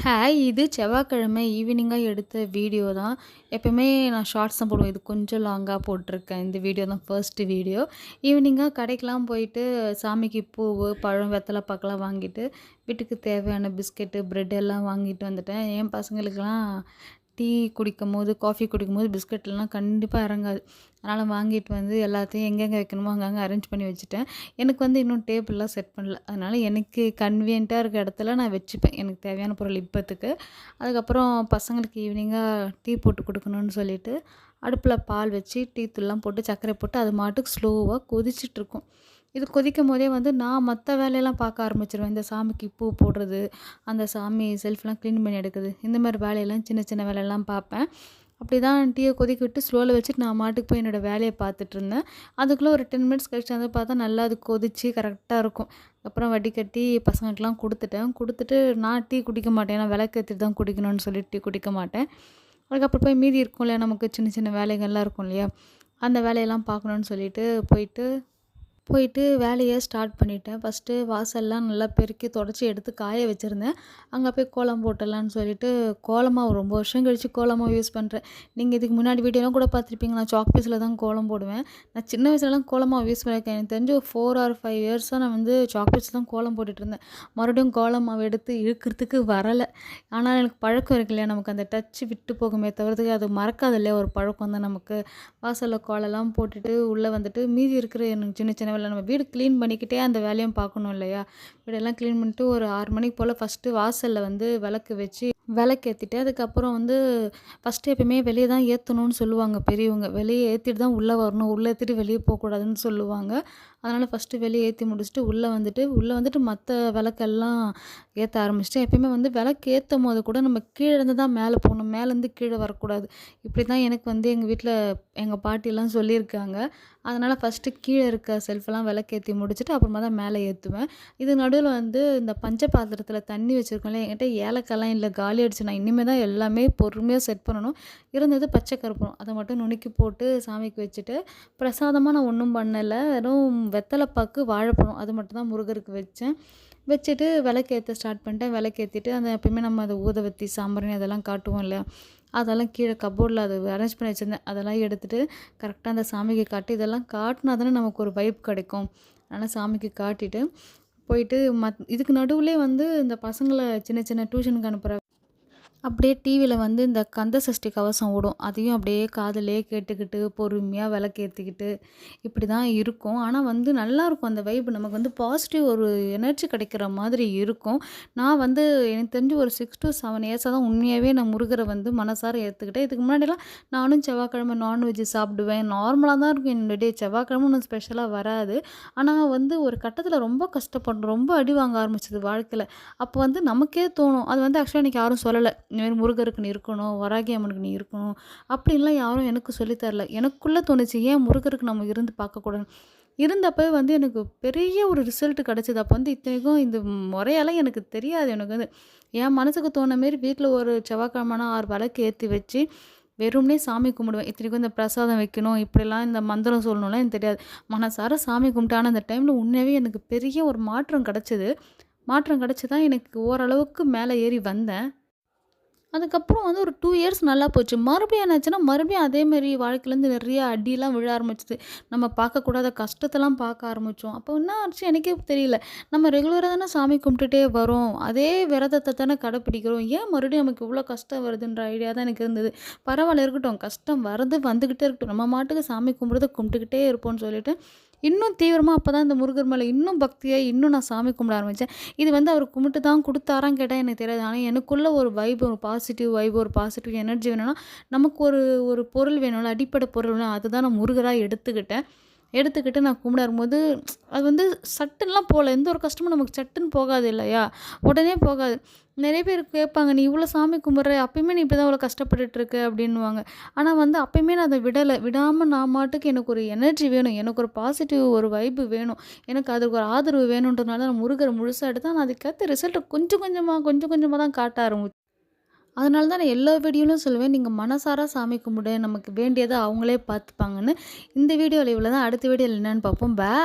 Hi! இது செவ்வாய்க்கிழமை ஈவினிங்கா எடுத்த வீடியோ தான். எப்பயுமே நான் ஷார்ட்ஸ் தான் போடுவேன். இது கொஞ்சம் லாங்கா போட்டிருக்கேன். இந்த வீடியோ தான் ஃபர்ஸ்ட்டு வீடியோ. ஈவினிங்கா கடைக்கெல்லாம் போயிட்டு சாமிக்கு பூவு, பழம், வெத்தல பாக்கெல்லாம் வாங்கிட்டு, வீட்டுக்கு தேவையான பிஸ்கெட்டு, பிரெட் எல்லாம் வாங்கிட்டு வந்துட்டேன். என் பசங்களுக்கெல்லாம் டீ குடிக்கும்போது, காஃபி குடிக்கும்போது பிஸ்கட் இல்லனா கண்டிப்பா இறங்காது. அதனால் வாங்கிட்டு வந்து எல்லாத்தையும் எங்கெங்கே வைக்கணுமோ அங்கங்கே அரேஞ்ச் பண்ணி வச்சுட்டேன். எனக்கு வந்து இன்னும் டேபிள்லாம் செட் பண்ணல. அதனால் எனக்கு கன்வீனியன்ட்டா இருக்க இடத்துல நான் வச்சுப்பேன். எனக்கு தேவையான பொருள் இப்போத்துக்கு. அதுக்கப்புறம் பசங்களுக்கு ஈவினிங்காக டீ போட்டு கொடுக்கணும்னு சொல்லிட்டு, அடுப்பில் பால் வச்சு டீ தூள்லாம் போட்டு சர்க்கரை போட்டு அது மாட்டுக்கு ஸ்லோவாக கொதிச்சிட்ருக்கும். இது கொதிக்கும்போதே வந்து நான் மற்ற வேலையெல்லாம் பார்க்க ஆரம்பிச்சுருவேன். இந்த சாமிக்கு பூ போடுறது, அந்த சாமி செல்ஃப்லாம் க்ளீன் பண்ணி எடுக்குது, இந்த மாதிரி வேலையெல்லாம் சின்ன சின்ன வேலையெல்லாம் பார்ப்பேன். அப்படி தான் டீயை கொதிக்க விட்டு ஸ்லோவில் வச்சுட்டு நான் மாட்டுக்கு போய் என்னோடய வேலையை பார்த்துட்ருந்தேன். அதுக்குள்ளே ஒரு 10 மினிட்ஸ் கழிச்சு வந்து பார்த்தா நல்லா அது கொதிச்சு கரெக்டாக இருக்கும். அப்புறம் வடிகட்டி பசங்களுக்கெலாம் கொடுத்துட்டேன். கொடுத்துட்டு நான் டீ குடிக்க மாட்டேன். ஏன்னா விளக்கேத்திட்டு தான் குடிக்கணும்னு சொல்லிட்டு டீ குடிக்க மாட்டேன். அதுக்கப்புறம் போய் மீதி இருக்கும் இல்லையா, நமக்கு சின்ன சின்ன வேலைகள்லாம் இருக்கும் இல்லையா, அந்த வேலையெல்லாம் பார்க்கணுன்னு சொல்லிட்டு போயிட்டு வேலையை ஸ்டார்ட் பண்ணிட்டேன். ஃபஸ்ட்டு வாசல்லாம் நல்லா பெருக்கி தொடச்சி எடுத்து காய வச்சுருந்தேன். அங்கே போய் கோலம் போட்டுடலான்னு சொல்லிட்டு கோலமாவு ரொம்ப வருஷம் கழித்து கோலமாவு யூஸ் பண்ணுறேன். நீங்கள் இதுக்கு முன்னாடி வீடியோலாம் கூட பார்த்துருப்பீங்க. நான் சாக் பீஸில் தான் கோலம் போடுவேன். நான் சின்ன வயசுலலாம் கோலமாவு யூஸ் பண்ணியிருக்கேன். எனக்கு தெரிஞ்சு ஒரு 4 ஆர் 5 இயர்ஸாக நான் வந்து சாக் பீஸில் தான் கோலம் போட்டுட்ருந்தேன். மறுபடியும் கோலமாவு எடுத்து இழுக்கிறதுக்கு வரலை. ஆனால் எனக்கு பழக்கம் இருக்கு இல்லையா, நமக்கு அந்த டச்சு விட்டு போகுமே தவிர்த்துக்கு அது மறக்காது இல்லையா, ஒரு பழக்கம் தான் நமக்கு. வாசலில் கோலம்லாம் போட்டுட்டு உள்ளே வந்துட்டு மீதி இருக்கிற எனக்கு சின்ன சின்ன வேலை, நம்ம வீடு க்ளீன் பண்ணிக்கிட்டே அந்த வேலையும் பார்க்கணும் இல்லையா. வீடெல்லாம் க்ளீன் பண்ணிட்டு ஒரு 6 மணிக்கு போல் ஃபஸ்ட்டு வாசலில் வந்து விளக்கு வச்சு விளக்கேற்றிட்டு, அதுக்கப்புறம் வந்து ஃபஸ்ட்டு எப்பயுமே வெளியே தான் ஏற்றணும்னு சொல்லுவாங்க பெரியவங்க. வெளியே ஏற்றிட்டு தான் உள்ளே வரணும், உள்ளே ஏற்றிட்டு வெளியே போகக்கூடாதுன்னு சொல்லுவாங்க. அதனால் ஃபஸ்ட்டு வெளியே ஏற்றி முடிச்சுட்டு உள்ளே வந்துட்டு மற்ற விளக்கெல்லாம் ஏற்ற ஆரம்பிச்சிட்டேன். எப்பயுமே வந்து விளக்கு ஏற்றும் போது கூட நம்ம கீழே இருந்து தான் மேலே போகணும், மேலேருந்து கீழே வரக்கூடாது. இப்படி தான் எனக்கு வந்து எங்கள் வீட்டில் எங்கள் பாட்டிலாம் சொல்லியிருக்காங்க. அதனால் ஃபஸ்ட்டு கீழே இருக்க செல்ஃபெல்லாம் விளக்கேற்றி முடிச்சுட்டு அப்புறமா தான் மேலே ஏற்றுவேன். இது நடுவில் வந்து இந்த பஞ்ச பாத்திரத்தில் தண்ணி வச்சுருக்கோம்ல, என்கிட்ட ஏலக்காய்லாம் இல்லை, காலி ஆயிடுச்சு. நான் இனிமேல் தான் எல்லாமே பொறுமையாக செட் பண்ணணும். இருந்தது பச்சை கற்பூரம், அதை மட்டும் நுணுக்கி போட்டு சாமிக்கு வச்சுட்டு, பிரசாதமாக நான் ஒன்றும் பண்ணலை. வெறும் வெத்தலைப்பாக்கு, வாழைப்பழம் அது மட்டும் தான் முருகருக்கு வச்சுட்டு விளக்கேற்ற ஸ்டார்ட் பண்ணிட்டேன். விளக்கேற்றிட்டு அந்த எப்பயுமே நம்ம அதை ஊதுவத்தி, சாம்பிராணி அதெல்லாம் காட்டுவோம் இல்லையா, அதெல்லாம் கீழே கப்போர்டில் அது அரேஞ்ச் பண்ணி வச்சுருந்தேன். அதெல்லாம் எடுத்துகிட்டு கரெக்டாக அந்த சாமிக்கு காட்டி, இதெல்லாம் காட்டினா தானே நமக்கு ஒரு வைப் கிடைக்கும். அதனால் சாமிக்கு காட்டிட்டு போயிட்டு இதுக்கு நடுவுலே வந்து இந்த பசங்களை சின்ன சின்ன டியூஷனுக்கு அனுப்புகிற அப்படியே டிவியில் வந்து இந்த கந்த சஷ்டி கவசம் ஓடும். அதையும் அப்படியே காதுலயே கேட்டுக்கிட்டு, பொறுமையாக விளக்கேத்திக்கிட்டு இப்படி தான் இருக்கும். ஆனால் வந்து நல்லாயிருக்கும் அந்த வைப். நமக்கு வந்து பாசிட்டிவ் ஒரு எனர்ஜி கிடைக்கிற மாதிரி இருக்கும். நான் வந்து எனக்கு தெரிஞ்சு ஒரு 6 to 7 இயர்ஸாக தான் உண்மையாகவே நான் முருகரை வந்து மனசார ஏற்றுக்கிட்டேன். இதுக்கு முன்னாடிலாம் நானும் செவ்வாய்க்கிழமை நான்வெஜ் சாப்பிடுவேன். நார்மலாக தான் இருக்கும் என்னோட டே. செவ்வாய்க்கிழமை ஒன்றும் ஸ்பெஷலாக வராது. ஆனால் வந்து ஒரு கட்டத்தில் ரொம்ப கஷ்டப்பட்டோம். ரொம்ப அடி வாங்க ஆரம்பிச்சது வாழ்க்கையில். அப்போ வந்து நமக்கே தோணும். அது வந்து ஆக்சுவலாக எனக்கு யாரும் சொல்லலை. இந்தமாரி முருகருக்கு நீ இருக்கணும், வராகி அம்மனுக்கு நீ இருக்கணும் அப்படின்லாம் யாரும் எனக்கு சொல்லித் தரல. எனக்குள்ளே தோணுச்சு, ஏன் முருகருக்கு நம்ம இருந்து பார்க்கக்கூடாது. இருந்தப்போ வந்து எனக்கு பெரிய ஒரு ரிசல்ட் கிடச்சிது. அப்போ வந்து இத்தனைக்கும் இந்த முறையெல்லாம் எனக்கு தெரியாது. எனக்கு வந்து என் மனசுக்கு தோண மாரி வீட்டில் ஒரு செவ்வாய்க்கிழமைனா 6 விளக்கு ஏற்றி வச்சு வெறுமனே சாமி கும்பிடுவேன். இத்தனைக்கும் இந்த பிரசாதம் வைக்கணும், இப்படிலாம் இந்த மந்திரம் சொல்லணும்லாம் எனக்கு தெரியாது. மனசார சாமி கும்பிட்டேன். ஆனால் அந்த டைமில் உண்மையாகவே எனக்கு பெரிய ஒரு மாற்றம் கிடச்சிது. மாற்றம் கிடச்சி தான் எனக்கு ஓரளவுக்கு மேலே ஏறி வந்தேன். அதுக்கப்புறம் வந்து ஒரு 2 இயர்ஸ் நல்லா போச்சு. மறுபடியும் என்னாச்சுன்னா, மறுபடியும் அதேமாரி வாழ்க்கையிலேருந்து நிறைய அடிலாம் விழ ஆரம்பிச்சுது. நம்ம பார்க்கக்கூடாத கஷ்டத்தெல்லாம் பார்க்க ஆரம்பித்தோம். அப்போ என்ன ஆச்சு எனக்கே தெரியல. நம்ம ரெகுலராக தானே சாமி கும்பிட்டுட்டே வரோம். அதே விரதத்த தானே கடைப்பிடிக்கிறோம். ஏன் மறுபடியும் நமக்கு இவ்வளோ கஷ்டம் வருதுன்ற ஐடியா தான் எனக்கு இருந்தது. பரவாயில்ல இருக்கட்டும், கஷ்டம் வந்துக்கிட்டே இருக்கட்டும். நம்ம மாட்டுக்கு சாமி கும்பிட்றத கும்பிட்டுக்கிட்டே இருப்போம்னு சொல்லிட்டு, இன்னும் தீவிரமாக அப்போ தான் இந்த முருகர் மேலே இன்னும் பக்தியாகி இன்னும் நான் சாமி கும்பிட ஆரம்பித்தேன். இது வந்து அவர் கும்பிட்டு தான் கொடுத்தாரான்னு கேட்டால் எனக்கு தெரியாது. ஆனால் எனக்குள்ள ஒரு வைப், ஒரு பாசிட்டிவ் வைப், ஒரு பாசிட்டிவ் எனர்ஜி வேணும்னா, நமக்கு ஒரு ஒரு பொருள் வேணும்ல, அடிப்படை பொருள் வேணும். அதுதான் நான் முருகராக எடுத்துக்கிட்டு நான் கும்பிடும்போது அது வந்து சட்டுன்னுலாம் போகல. எந்த ஒரு கஷ்டமும் நமக்கு சட்டுன்னு போகாது இல்லையா, உடனே போகாது. நிறைய பேர் கேட்பாங்க, நீ இவ்வளோ சாமி கும்பிட்ற, அப்பயுமே நீ இப்படி தான் இவ்வளோ கஷ்டப்பட்டுட்ருக்க அப்படின்னுவாங்க. ஆனால் வந்து அப்பயுமே நான் அதை விடாமல் நான் மாட்டுக்கு எனக்கு ஒரு எனர்ஜி வேணும், எனக்கு ஒரு பாசிட்டிவ் ஒரு வைப்பு வேணும், எனக்கு அதுக்கு ஒரு ஆதரவு வேணுன்றதுனால நான் முருகரை முழுசாக எடுத்தேன். நான் அதுக்கேற்ற ரிசல்ட்டை கொஞ்சம் கொஞ்சமாக தான் காட்ட ஆரம்பிச்சேன். அதனால தான் நான் எல்லா வீடியோலையும் சொல்லுவேன், நீங்கள் மனசார சாமி கும்பிடு, நமக்கு வேண்டியதை அவங்களே பார்த்துப்பாங்கன்னு. இந்த வீடியோவில் இவ்வளோ தான். அடுத்த வீடியோவில் என்னென்னு பார்ப்போம்.